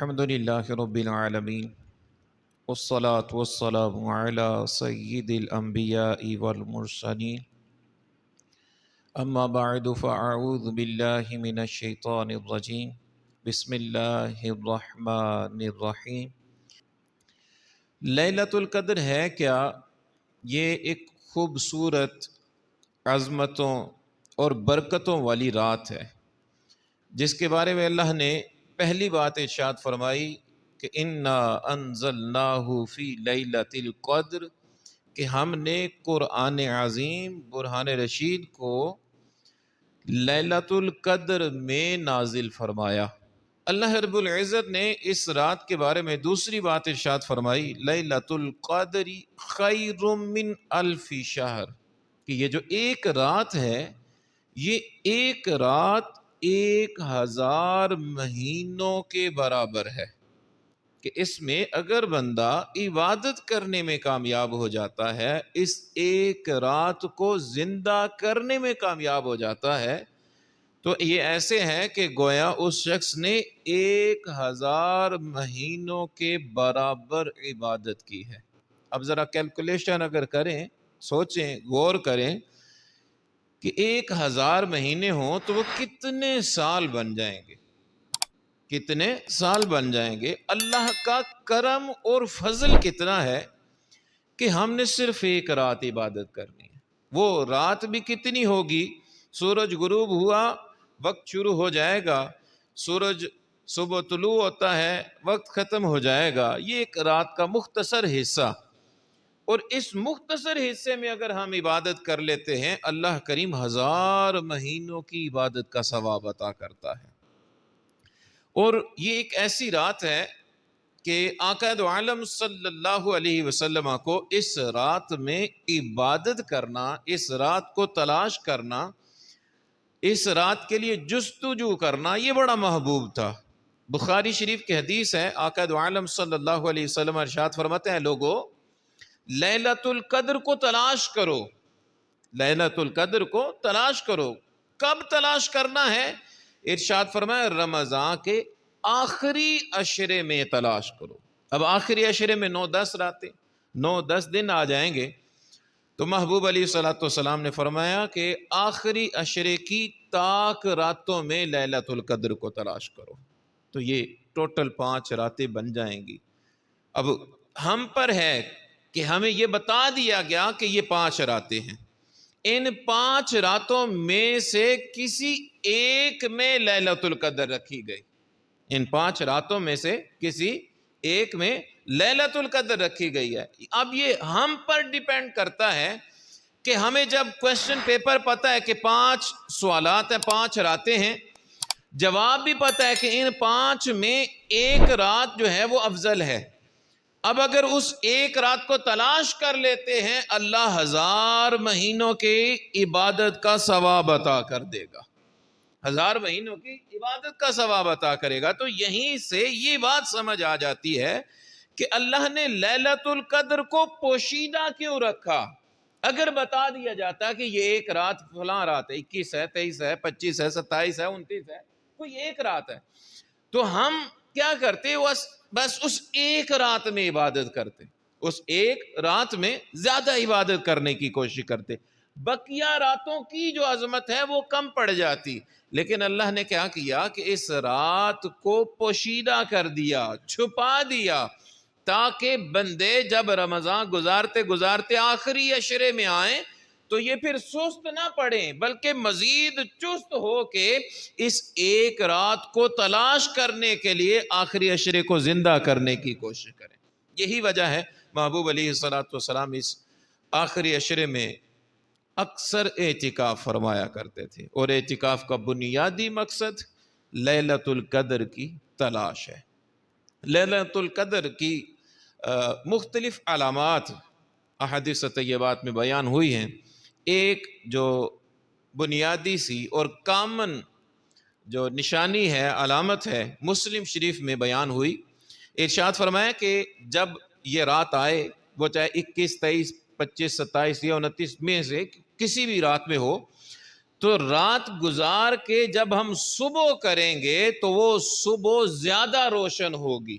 الحمد لله رب العالمين والصلاة والسلام على سيد الأنبياء والمرسلين أما بعد فأعوذ بالله من الشيطان الرجيم بسم الله الرحمن الرحیم۔ لیلۃ القدر ہے کیا؟ یہ ایک خوبصورت عظمتوں اور برکتوں والی رات ہے جس کے بارے میں اللہ نے پہلی بات ارشاد فرمائی کہ انا انزلناہ فی لیلۃ القدر، کہ ہم نے قرآن عظیم برہان رشید کو لیلۃ القدر میں نازل فرمایا۔ اللہ رب العزت نے اس رات کے بارے میں دوسری بات ارشاد فرمائی لیلۃ القدر خیر من الف شہر، کہ یہ جو ایک رات ہے یہ ایک رات 1000 مہینوں کے برابر ہے، کہ اس میں اگر بندہ عبادت کرنے میں کامیاب ہو جاتا ہے، اس ایک رات کو زندہ کرنے میں کامیاب ہو جاتا ہے، تو یہ ایسے ہے کہ گویا اس شخص نے 1000 مہینوں کے برابر عبادت کی ہے۔ اب ذرا کیلکولیشن اگر کریں، سوچیں، غور کریں کہ 1000 مہینے ہوں تو وہ کتنے سال بن جائیں گے، کتنے سال بن جائیں گے۔ اللہ کا کرم اور فضل کتنا ہے کہ ہم نے صرف ایک رات عبادت کرنی ہے۔ وہ رات بھی کتنی ہوگی؟ سورج غروب ہوا، وقت شروع ہو جائے گا، سورج صبح طلوع ہوتا ہے، وقت ختم ہو جائے گا۔ یہ ایک رات کا مختصر حصہ، اور اس مختصر حصے میں اگر ہم عبادت کر لیتے ہیں، اللہ کریم 1000 مہینوں کی عبادت کا ثواب عطا کرتا ہے۔ اور یہ ایک ایسی رات ہے کہ آقا دو عالم صلی اللہ علیہ وسلم کو اس رات میں عبادت کرنا، اس رات کو تلاش کرنا، اس رات کے لیے جستجو کرنا، یہ بڑا محبوب تھا۔ بخاری شریف کی حدیث ہے، آقا دو عالم صلی اللہ علیہ وسلم ارشاد فرماتے ہیں، لوگو لیلۃ القدر کو تلاش کرو، لیلۃ القدر کو تلاش کرو۔ کب تلاش کرنا ہے؟ ارشاد فرمایا رمضان کے آخری عشرے میں تلاش کرو۔ اب آخری عشرے میں 9-10 راتیں، 9-10 دن آ جائیں گے، تو محبوب علیہ الصلوۃ والسلام نے فرمایا کہ آخری عشرے کی طاق راتوں میں لیلۃ القدر کو تلاش کرو، تو یہ ٹوٹل 5 راتیں بن جائیں گی۔ اب ہم پر ہے کہ ہمیں یہ بتا دیا گیا کہ یہ 5 راتیں ہیں، ان 5 راتوں میں سے کسی ایک میں لیلۃ القدر رکھی گئی، ان 5 راتوں میں سے کسی ایک میں لیلۃ القدر رکھی گئی ہے۔ اب یہ ہم پر ڈیپینڈ کرتا ہے کہ ہمیں جب کوشچن پیپر پتہ ہے کہ 5 سوالات ہیں، 5 راتیں ہیں، جواب بھی پتہ ہے کہ ان 5 میں ایک رات جو ہے وہ افضل ہے، اب اگر اس ایک رات کو تلاش کر لیتے ہیں، اللہ 1000 مہینوں کی عبادت کا ثواب عطا کر دے گا، 1000 مہینوں کی عبادت کا ثواب عطا کرے گا۔ تو یہیں سے یہ بات سمجھ آ جاتی ہے کہ اللہ نے لیلۃ القدر کو پوشیدہ کیوں رکھا۔ اگر بتا دیا جاتا کہ یہ ایک رات فلاں رات ہے، 21 ہے، 23 ہے، 25 ہے، 27 ہے، 29 ہے، کوئی ایک رات ہے، تو ہم کیا کرتے؟ بس اس ایک رات میں عبادت کرتے، اس ایک رات میں زیادہ عبادت کرنے کی کوشش کرتے، بقیہ راتوں کی جو عظمت ہے وہ کم پڑ جاتی۔ لیکن اللہ نے کیا کیا کہ اس رات کو پوشیدہ کر دیا، چھپا دیا، تاکہ بندے جب رمضان گزارتے گزارتے آخری عشرے میں آئیں تو یہ پھر سست نہ پڑیں، بلکہ مزید چست ہو کے اس ایک رات کو تلاش کرنے کے لیے آخری عشرے کو زندہ کرنے کی کوشش کریں۔ یہی وجہ ہے محبوب علیہ الصلوۃ والسلام اس آخری عشرے میں اکثر اعتکاف فرمایا کرتے تھے، اور اعتکاف کا بنیادی مقصد لیلۃ القدر کی تلاش ہے۔ لیلۃ القدر کی مختلف علامات احادیث طیبات میں بیان ہوئی ہیں۔ ایک جو بنیادی سی اور کامن جو نشانی ہے، علامت ہے، مسلم شریف میں بیان ہوئی، ارشاد فرمایا کہ جب یہ رات آئے، وہ چاہے 21، 23، 25، 27 یا 29 میں سے کسی بھی رات میں ہو، تو رات گزار کے جب ہم صبح کریں گے تو وہ صبح زیادہ روشن ہوگی.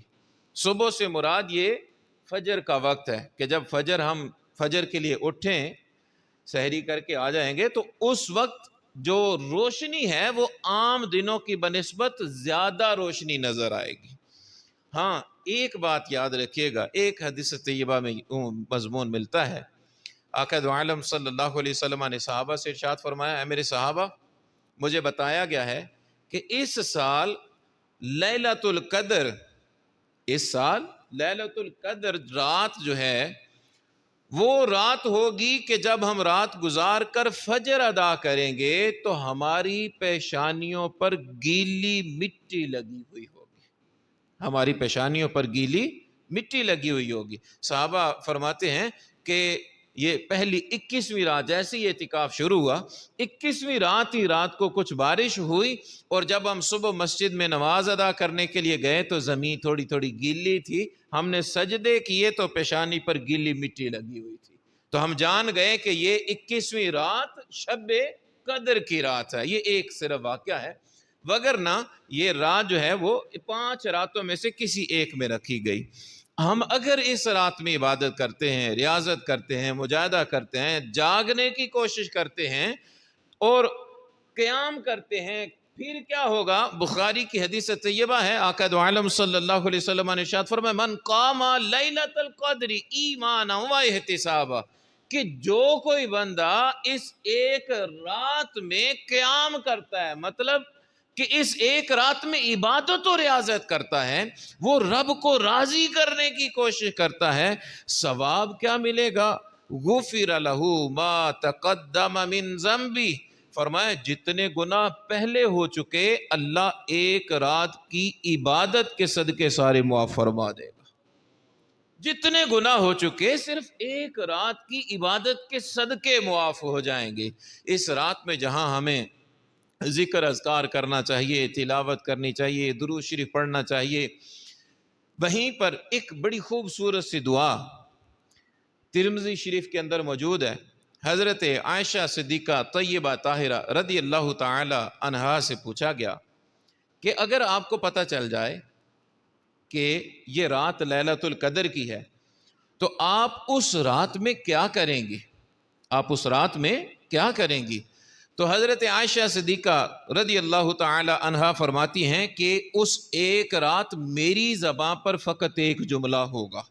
صبح سے مراد یہ فجر کا وقت ہے کہ جب ہم فجر کے لیے اٹھیں، سحری کر کے آ جائیں گے تو اس وقت جو روشنی ہے وہ عام دنوں کی بنسبت زیادہ روشنی نظر آئے گی. ہاں ایک بات یاد رکھیے گا، ایک حدیث طیبہ میں مضمون ملتا ہے. آقا دو عالم صلی اللہ علیہ وسلم نے صحابہ سے ارشاد فرمایا، اے میرے صحابہ، مجھے بتایا گیا ہے کہ اس سال لیلۃ القدر، لیلۃ القدر رات جو ہے وہ رات ہوگی کہ جب ہم رات گزار کر فجر ادا کریں گے تو ہماری پیشانیوں پر گیلی مٹی لگی ہوئی ہوگی. ہماری پیشانیوں پر گیلی مٹی لگی ہوئی ہوگی. صحابہ فرماتے ہیں کہ یہ پہلی 21ویں رات جیسے یہ اعتکاف شروع ہوا، 21ویں رات کو کچھ بارش ہوئی، اور جب ہم صبح مسجد میں نماز ادا کرنے کے لیے گئے تو زمین تھوڑی تھوڑی گیلی تھی. ہم نے سجدے کیے تو پیشانی پر گیلی مٹی لگی ہوئی تھی. تو ہم جان گئے کہ یہ 21ویں رات شب قدر کی رات ہے. یہ ایک صرف واقعہ ہے، وگرنہ یہ رات جو ہے وہ 5 راتوں میں سے کسی ایک میں رکھی گئی. ہم اگر اس رات میں عبادت کرتے ہیں، ریاضت کرتے ہیں، مجاہدہ کرتے ہیں، جاگنے کی کوشش کرتے ہیں اور قیام کرتے ہیں، پھر کیا ہوگا؟ بخاری کی حدیث طیبہ ہے، آقا دو عالم صلی اللہ علیہ وسلم نے ارشاد فرمایا، من قام لیلۃ القدر ایمانا و احتسابا، کہ جو کوئی بندہ اس ایک رات میں قیام کرتا ہے، مطلب کہ اس ایک رات میں عبادت و ریاضت کرتا ہے، وہ رب کو راضی کرنے کی کوشش کرتا ہے، ثواب کیا ملے گا؟ غفر لہ ما تقدم من ذنبی، فرمایا جتنے گناہ پہلے ہو چکے اللہ ایک رات کی عبادت کے صدقے سارے معاف فرما دے گا. جتنے گناہ ہو چکے صرف ایک رات کی عبادت کے صدقے معاف ہو جائیں گے. اس رات میں جہاں ہمیں ذکر اذکار کرنا چاہیے، تلاوت کرنی چاہیے، درود شریف پڑھنا چاہیے، وہیں پر ایک بڑی خوبصورت سی دعا ترمذی شریف کے اندر موجود ہے. حضرت عائشہ صدیقہ طیبہ طاہرہ رضی اللہ تعالی عنہا سے پوچھا گیا کہ اگر آپ کو پتہ چل جائے کہ یہ رات لیلۃ القدر کی ہے تو آپ اس رات میں کیا کریں گی؟ تو حضرت عائشہ صدیقہ رضی اللہ تعالی عنہا فرماتی ہیں کہ اس ایک رات میری زبان پر فقط ایک جملہ ہوگا.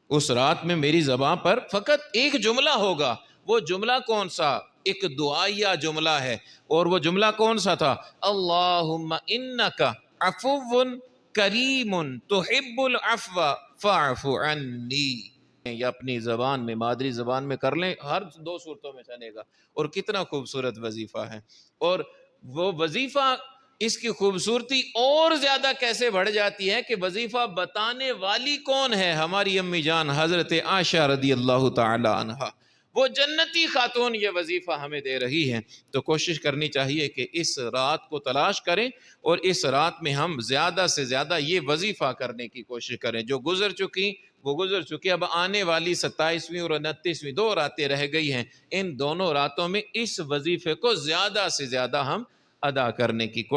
اس رات میں میری زبان پر فقط ایک جملہ ہوگا. وہ جملہ کون سا؟ ایک دعائیہ جملہ ہے. اور وہ جملہ کون سا تھا؟ اللہم انک عفو کریم تحب العفو فاعف عنی. یا اپنی زبان میں، مادری زبان میں کر لیں، ہر 2 صورتوں میں چلے گا. اور کتنا خوبصورت وظیفہ ہے. اور وہ وظیفہ، اس کی خوبصورتی اور زیادہ کیسے بڑھ جاتی ہے کہ وظیفہ بتانے والی کون ہے؟ ہماری امی جان حضرت عائشہ رضی اللہ تعالی عنہا. وہ جنتی خاتون یہ وظیفہ ہمیں دے رہی ہیں. تو کوشش کرنی چاہیے کہ اس رات کو تلاش کریں اور اس رات میں ہم زیادہ سے زیادہ یہ وظیفہ کرنے کی کوشش کریں. جو گزر چکی وہ گزر چکی، اب آنے والی 27ویں اور 29ویں 2 راتیں رہ گئی ہیں. ان دونوں راتوں میں اس وظیفے کو زیادہ سے زیادہ ہم ادا کرنے کی کوشش